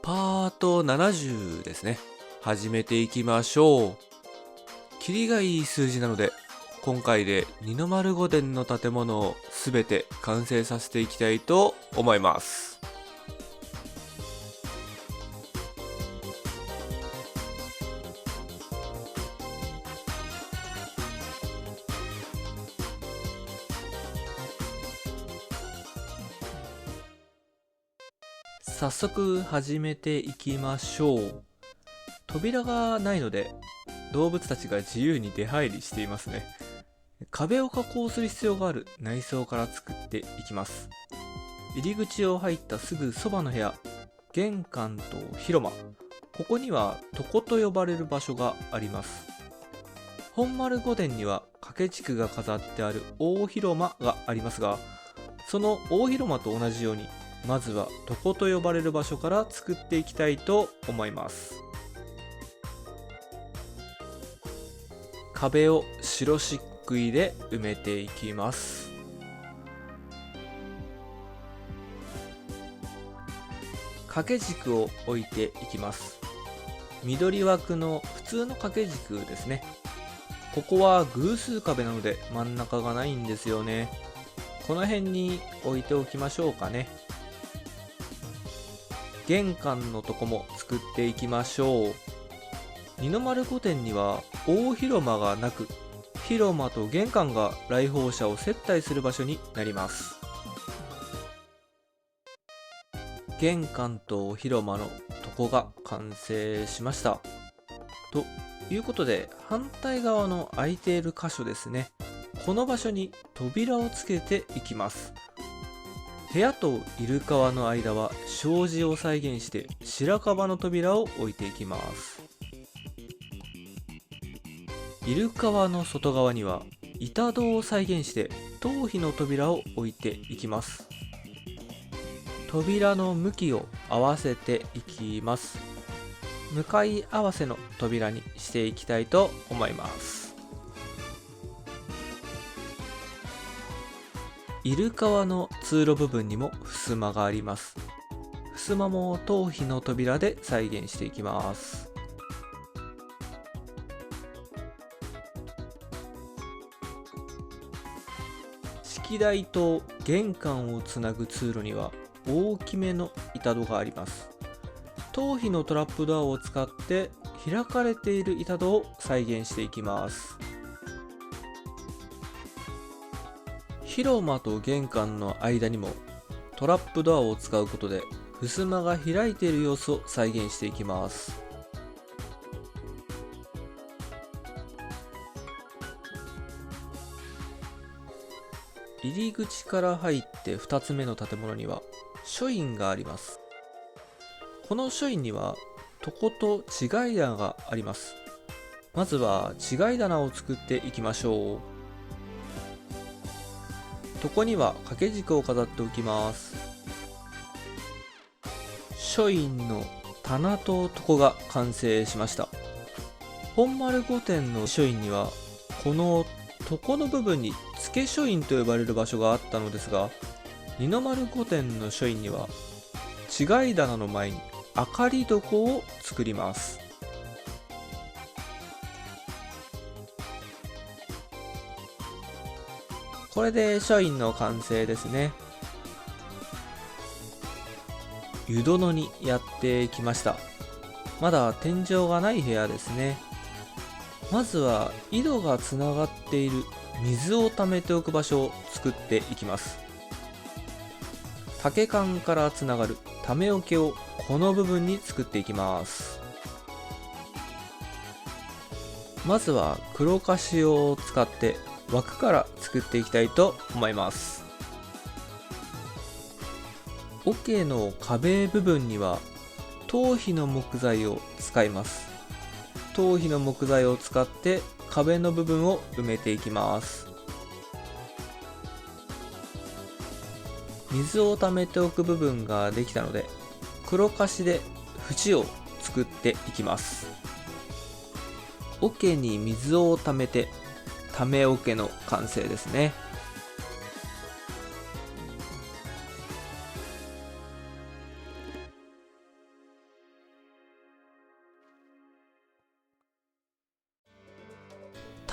パート70ですね。始めていきましょう。キリがいい数字なので、今回で二の丸御殿の建物をすべて完成させていきたいと思います。早速始めていきましょう。扉がないので動物たちが自由に出入りしていますね。壁を加工する必要がある内装から作っていきます。入り口を入ったすぐそばの部屋、玄関と広間、ここには床と呼ばれる場所があります。本丸御殿には掛け軸が飾ってある大広間がありますが、その大広間と同じようにまずは床と呼ばれる場所から作っていきたいと思います。壁を白漆喰で埋めていきます。掛け軸を置いていきます。緑枠の普通の掛け軸ですね。ここは偶数壁なので真ん中がないんですよね。この辺に置いておきましょうかね。玄関のとこも作っていきましょう。二の丸御殿には大広間がなく、広間と玄関が来訪者を接待する場所になります。玄関と広間の床が完成しました。ということで、反対側の空いている箇所ですね。この場所に扉をつけていきます。部屋とイルカワの間は障子を再現して白樺の扉を置いていきます。イルカワの外側には板戸を再現して頭皮の扉を置いていきます。扉の向きを合わせていきます。向かい合わせの扉にしていきたいと思います。イルカワの通路部分にも襖があります。襖も頭皮の扉で再現していきます。式台と玄関をつなぐ通路には大きめの板戸があります。頭皮のトラップドアを使って開かれている板戸を再現していきます。広間と玄関の間にもトラップドアを使うことで襖が開いている様子を再現していきます。入り口から入って2つ目の建物には書院があります。この書院には床と違い棚があります。まずは違い棚を作っていきましょう。床には掛け軸を飾っておきます。書院の棚と床が完成しました。本丸御殿の書院にはこの床の部分に付書院と呼ばれる場所があったのですが、二の丸御殿の書院には違い棚の前に明かり床を作ります。これで書院の完成ですね。湯殿にやってきました。まだ天井がない部屋ですね。まずは井戸がつながっている水を溜めておく場所を作っていきます。竹管からつながるため桶をこの部分に作っていきます。まずは黒カシオを使って枠から作っていきたいと思います。桶の壁部分には頭皮の木材を使います。頭皮の木材を使って壁の部分を埋めていきます。水を溜めておく部分ができたので、黒カシで縁を作っていきます。桶に水を溜めてため桶の完成ですね。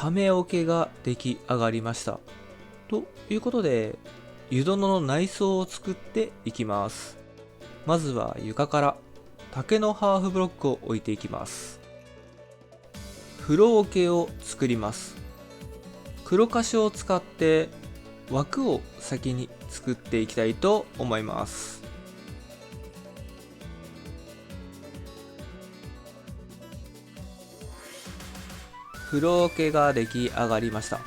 ため桶が出来上がりました。ということで、湯殿の内装を作っていきます。まずは床から竹のハーフブロックを置いていきます。風呂桶を作ります。黒樫を使って枠を先に作っていきたいと思います。風呂桶が出来上がりました。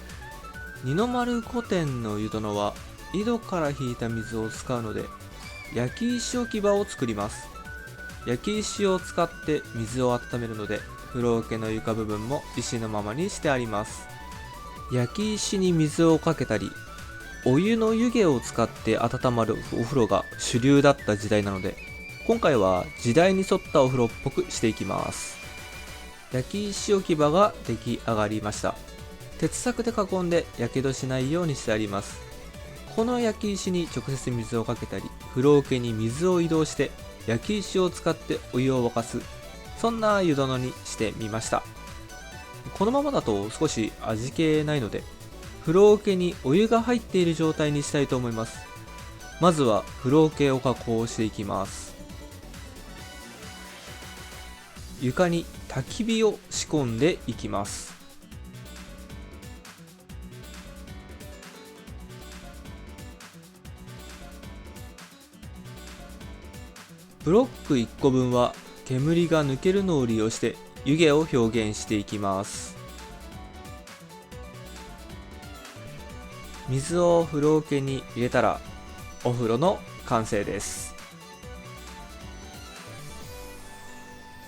二の丸御殿の湯殿は井戸から引いた水を使うので、焼き石置き場を作ります。焼き石を使って水を温めるので、風呂桶の床部分も石のままにしてあります。焼き石に水をかけたり、お湯の湯気を使って温まるお風呂が主流だった時代なので、今回は時代に沿ったお風呂っぽくしていきます。焼き石置き場が出来上がりました。鉄柵で囲んでやけどしないようにしてあります。この焼き石に直接水をかけたり、風呂桶に水を移動して焼き石を使ってお湯を沸かす、そんな湯殿にしてみました。このままだと少し味気ないので、風呂桶にお湯が入っている状態にしたいと思います。まずは風呂桶を加工していきます。床に焚き火を仕込んでいきます。ブロック1個分は煙が抜けるのを利用して湯気を表現していきます。水を風呂桶に入れたらお風呂の完成です。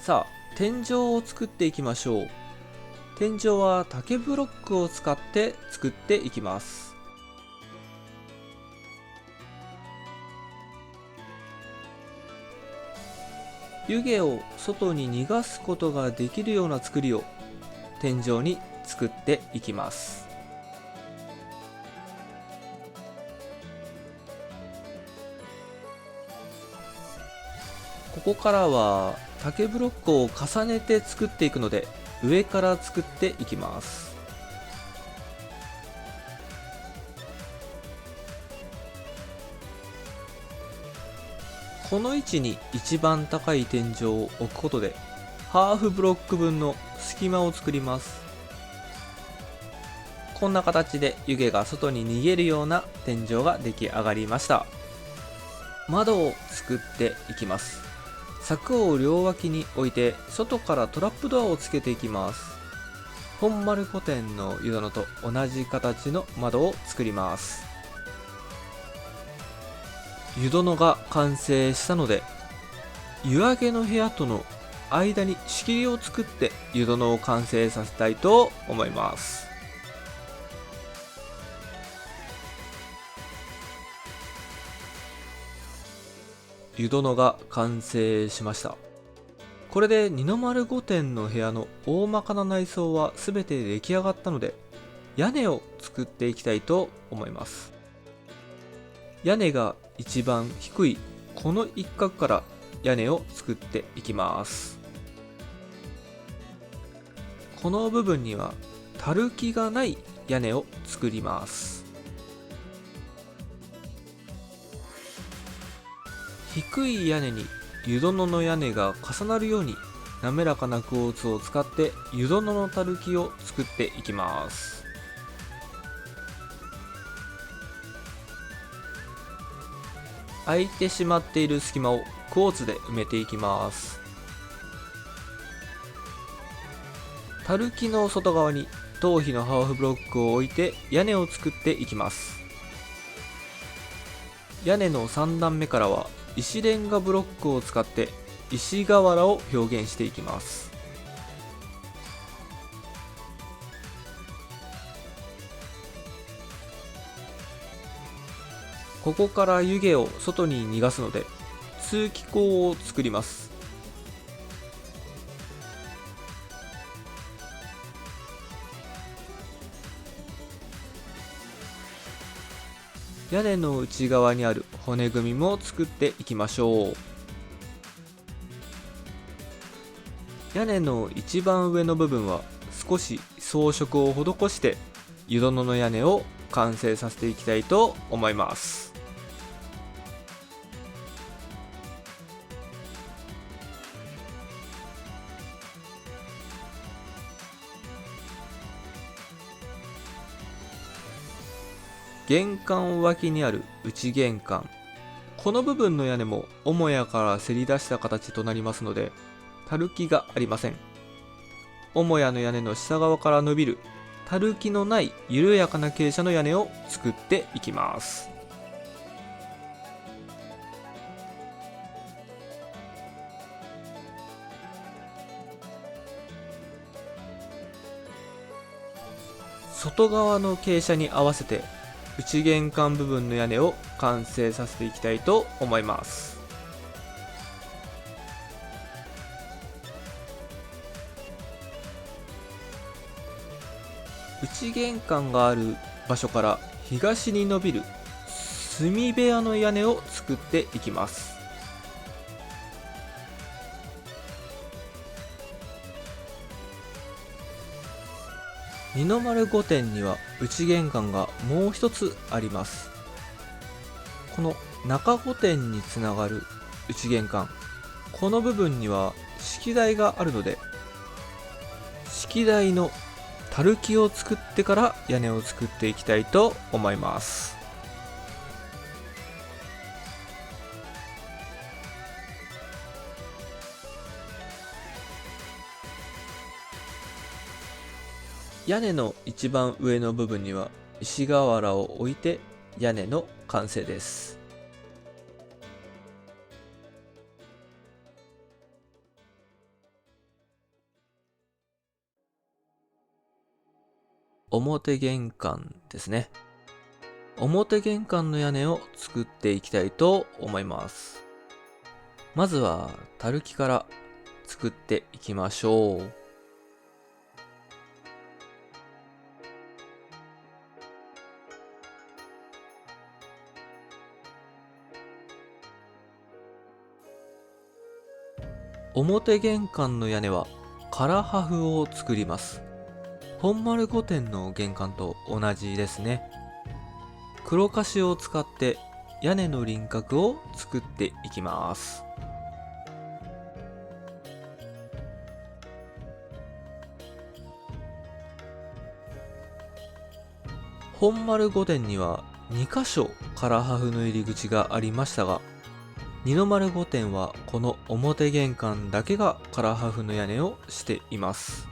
さあ、天井を作っていきましょう。天井は竹ブロックを使って作っていきます。湯気を外に逃がすことができるような作りを天井に作っていきます。ここからは竹ブロックを重ねて作っていくので、上から作っていきます。この位置に一番高い天井を置くことで、ハーフブロック分の隙間を作ります。こんな形で湯気が外に逃げるような天井が出来上がりました。窓を作っていきます。柵を両脇に置いて、外からトラップドアをつけていきます。本丸御殿の湯殿と同じ形の窓を作ります。湯殿が完成したので、湯上げの部屋との間に仕切りを作って湯殿を完成させたいと思います。湯殿が完成しました。これで二の丸御殿の部屋の大まかな内装は全て出来上がったので、屋根を作っていきたいと思います。屋根が一番低いこの一角から屋根を作っていきます。この部分にはたるきがない屋根を作ります。低い屋根に湯殿の屋根が重なるように滑らかなクォーツを使って湯殿のたるきを作っていきます。空いてしまっている隙間をクォーツで埋めていきます。たるきの外側に頭皮のハーフブロックを置いて屋根を作っていきます。屋根の3段目からは石レンガブロックを使って石瓦を表現していきます。ここから湯気を外に逃がすので通気口を作ります。屋根の内側にある骨組みも作っていきましょう。屋根の一番上の部分は少し装飾を施して湯殿の屋根を完成させていきたいと思います。玄関脇にある内玄関、この部分の屋根も母屋からせり出した形となりますので、たるきがありません。母屋の屋根の下側から伸びるたるきのない緩やかな傾斜の屋根を作っていきます。外側の傾斜に合わせて内玄関部分の屋根を完成させていきたいと思います。内玄関がある場所から東に伸びる炭部屋の屋根を作っていきます。二の丸御殿には内玄関がもう一つあります。この中御殿につながる内玄関、この部分には式台があるので、式台のたるきを作ってから屋根を作っていきたいと思います。屋根の一番上の部分には石瓦を置いて屋根の完成です。表玄関ですね。表玄関の屋根を作っていきたいと思います。まずはたるきから作っていきましょう。表玄関の屋根は唐破風を作ります。本丸御殿の玄関と同じですね。黒樫を使って屋根の輪郭を作っていきます。本丸御殿には2箇所唐破風の入り口がありましたが、二の丸御殿はこの表玄関だけが唐破風の屋根をしています。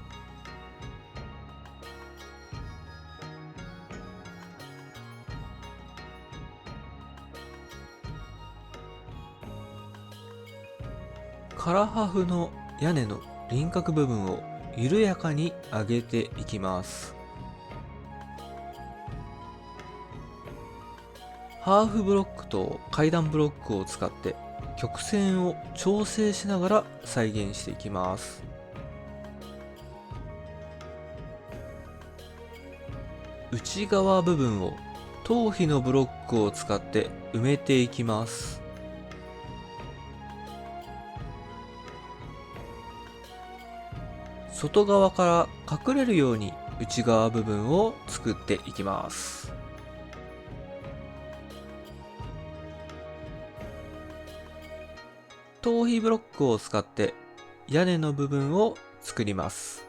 唐破風の屋根の輪郭部分を緩やかに上げていきます。ハーフブロックと階段ブロックを使って曲線を調整しながら再現していきます。内側部分を頭皮のブロックを使って埋めていきます。外側から隠れるように内側部分を作っていきます。頭皮ブロックを使って屋根の部分を作ります。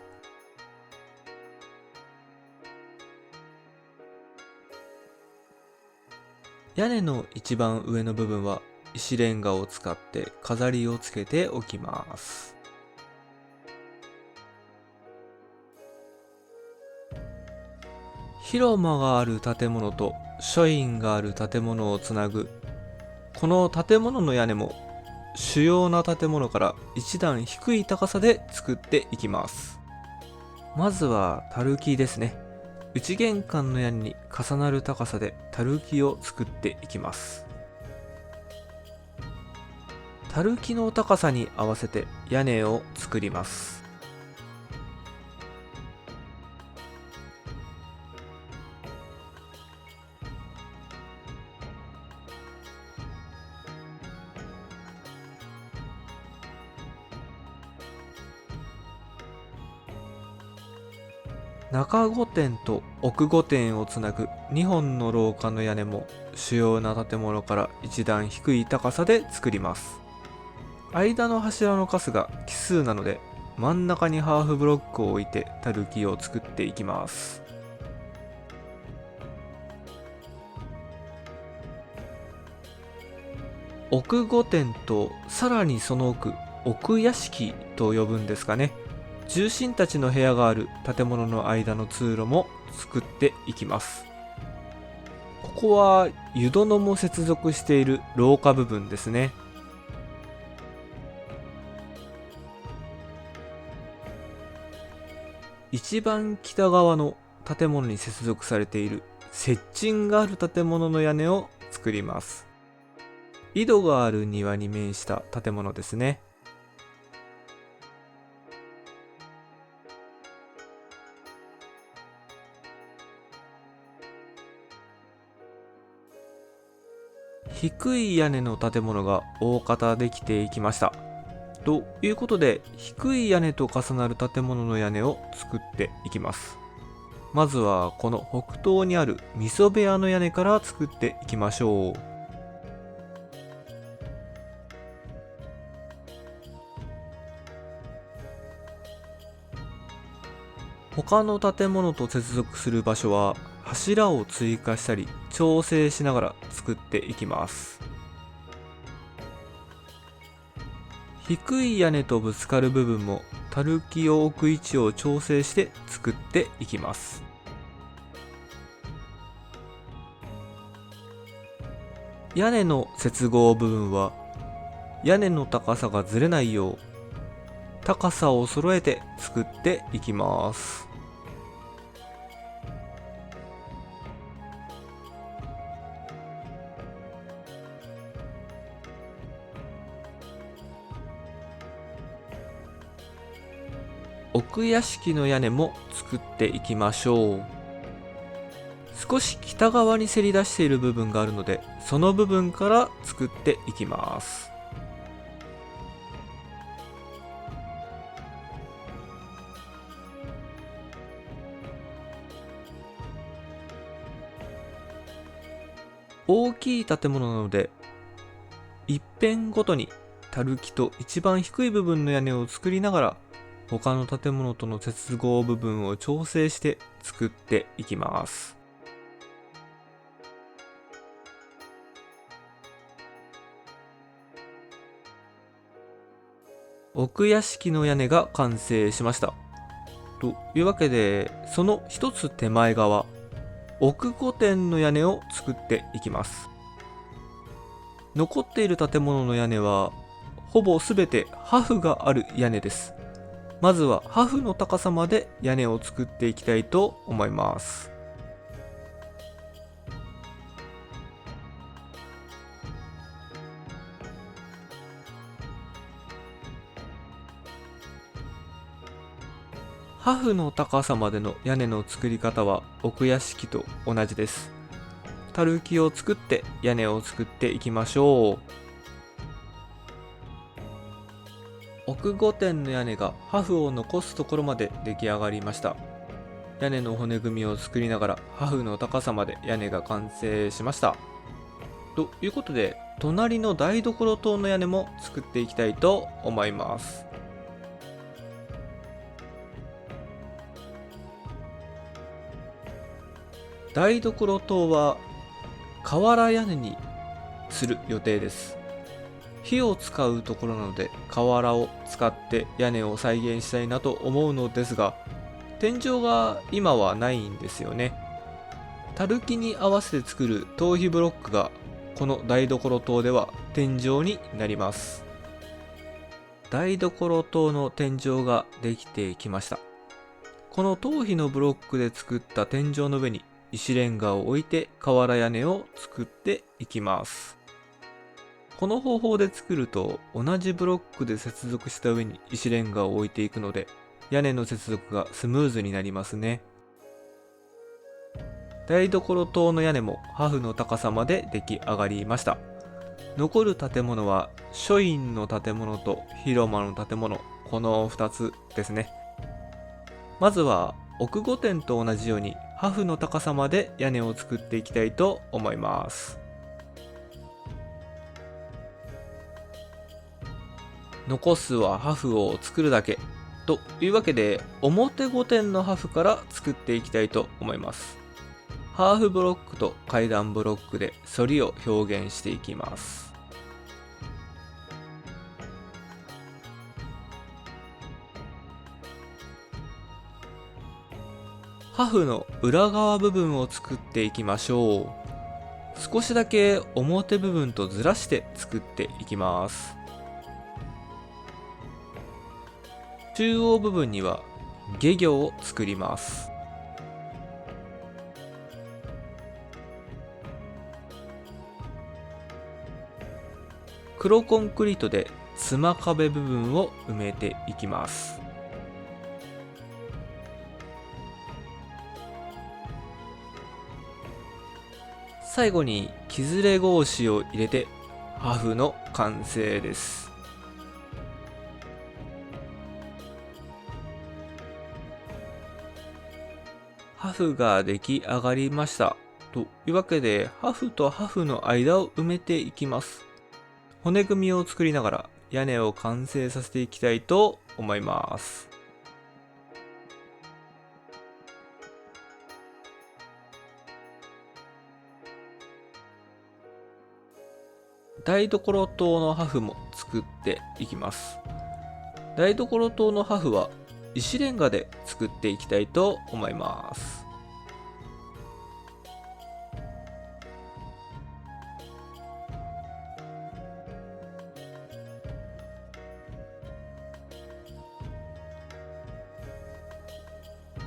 屋根の一番上の部分は石レンガを使って飾りをつけておきます。広間がある建物と書院がある建物をつなぐこの建物の屋根も主要な建物から一段低い高さで作っていきます。まずはたるきですね。内玄関の屋根に重なる高さでたるきを作っていきます。たるきの高さに合わせて屋根を作ります。中御殿と奥御殿をつなぐ2本の廊下の屋根も主要な建物から一段低い高さで作ります。間の柱の数が奇数なので、真ん中にハーフブロックを置いてたるきを作っていきます。奥御殿とさらにその奥、奥屋敷と呼ぶんですかね。重臣たちの部屋がある建物の間の通路も作っていきます。ここは湯殿も接続している廊下部分ですね。一番北側の建物に接続されている接近がある建物の屋根を作ります。井戸がある庭に面した建物ですね。低い屋根の建物が大方できていきました。ということで、低い屋根と重なる建物の屋根を作っていきます。まずはこの北東にある味噌部屋の屋根から作っていきましょう。他の建物と接続する場所は柱を追加したり調整しながら作っていきます。低い屋根とぶつかる部分もたるきを置く位置を調整して作っていきます。屋根の接合部分は屋根の高さがずれないよう高さを揃えて作っていきます。奥屋敷の屋根も作っていきましょう。少し北側にせり出している部分があるので、その部分から作っていきます。大きい建物なので、一辺ごとにたるきと一番低い部分の屋根を作りながら、他の建物との接合部分を調整して作っていきます。奥屋敷の屋根が完成しました。というわけで、その一つ手前側、奥御殿の屋根を作っていきます。残っている建物の屋根は、ほぼすべて破風がある屋根です。まずは破風の高さまで屋根を作っていきたいと思います。破風の高さまでの屋根の作り方は奥屋敷と同じです。たるきを作って屋根を作っていきましょう。奥御殿の屋根が破風を残すところまで出来上がりました。屋根の骨組みを作りながら破風の高さまで屋根が完成しました。ということで、隣の台所棟の屋根も作っていきたいと思います。台所棟は瓦屋根にする予定です。火を使うところなので瓦を使って屋根を再現したいなと思うのですが、天井が今はないんですよね。たるきに合わせて作る頭皮ブロックがこの台所棟では天井になります。台所棟の天井ができてきました。この頭皮のブロックで作った天井の上に石レンガを置いて瓦屋根を作っていきます。この方法で作ると同じブロックで接続した上に石レンガを置いていくので屋根の接続がスムーズになりますね。台所棟の屋根も破風の高さまで出来上がりました。残る建物は書院の建物と広間の建物、この2つですね。まずは奥御殿と同じように破風の高さまで屋根を作っていきたいと思います。残すは破風を作るだけというわけで、表御殿の破風から作っていきたいと思います。ハーフブロックと階段ブロックで反りを表現していきます。破風の裏側部分を作っていきましょう。少しだけ表部分とずらして作っていきます。中央部分には下行を作ります。黒コンクリートで妻壁部分を埋めていきます。最後に削れ格子を入れて破風の完成です。破風が出来上がりました。というわけで、破風と破風の間を埋めていきます。骨組みを作りながら屋根を完成させていきたいと思います。台所棟の破風も作っていきます。台所棟の破風は石レンガで作っていきたいと思います。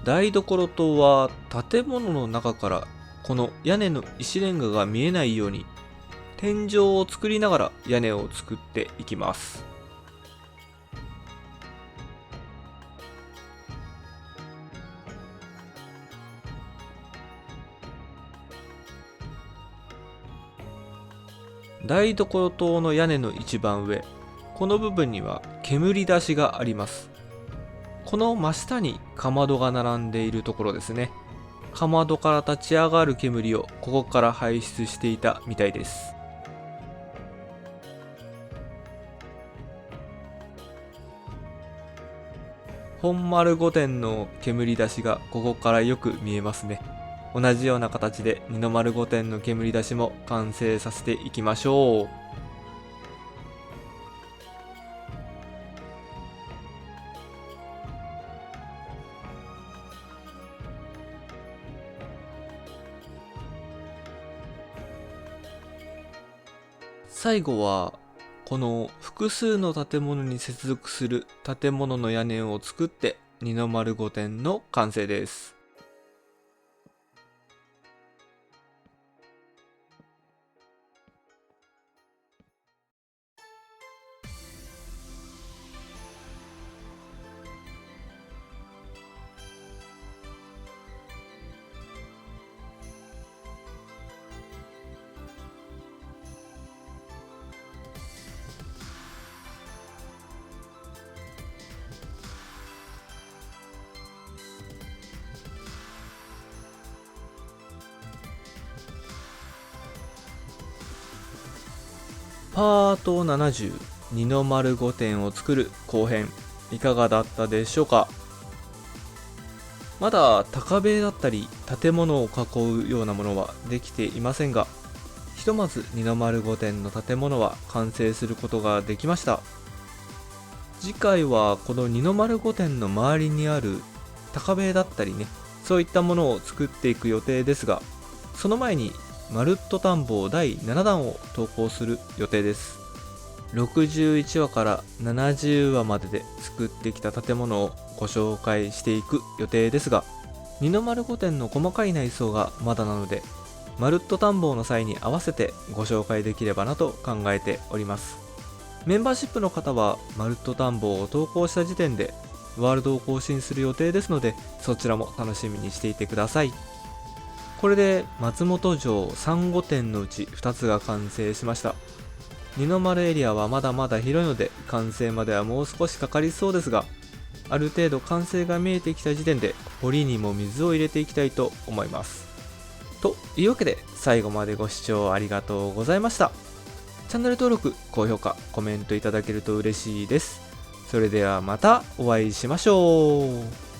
台所棟は建物の中からこの屋根の石レンガが見えないように天井を作りながら屋根を作っていきます。台所棟の屋根の一番上、この部分には煙出しがあります。この真下にかまどが並んでいるところですね。かまどから立ち上がる煙をここから排出していたみたいです。本丸御殿の煙出しがここからよく見えますね。同じような形で二の丸御殿の煙出しも完成させていきましょう。最後はこの複数の建物に接続する建物の屋根を作って二の丸御殿の完成です。パート70、二の丸御殿を作る後編、いかがだったでしょうか。まだ高塀だったり建物を囲うようなものはできていませんが、ひとまず二の丸御殿の建物は完成することができました。次回はこの二の丸御殿の周りにある高塀だったりね、そういったものを作っていく予定ですが、その前にまるっと探訪第7弾を投稿する予定です。61話から70話までで作ってきた建物をご紹介していく予定ですが、二の丸御殿の細かい内装がまだなので、まるっと探訪の際に合わせてご紹介できればなと考えております。メンバーシップの方はまるっと探訪を投稿した時点でワールドを更新する予定ですので、そちらも楽しみにしていてください。これで松本城3御殿のうち2つが完成しました。二の丸エリアはまだまだ広いので完成まではもう少しかかりそうですが、ある程度完成が見えてきた時点で堀にも水を入れていきたいと思います。というわけで最後までご視聴ありがとうございました。チャンネル登録、高評価、コメントいただけると嬉しいです。それではまたお会いしましょう。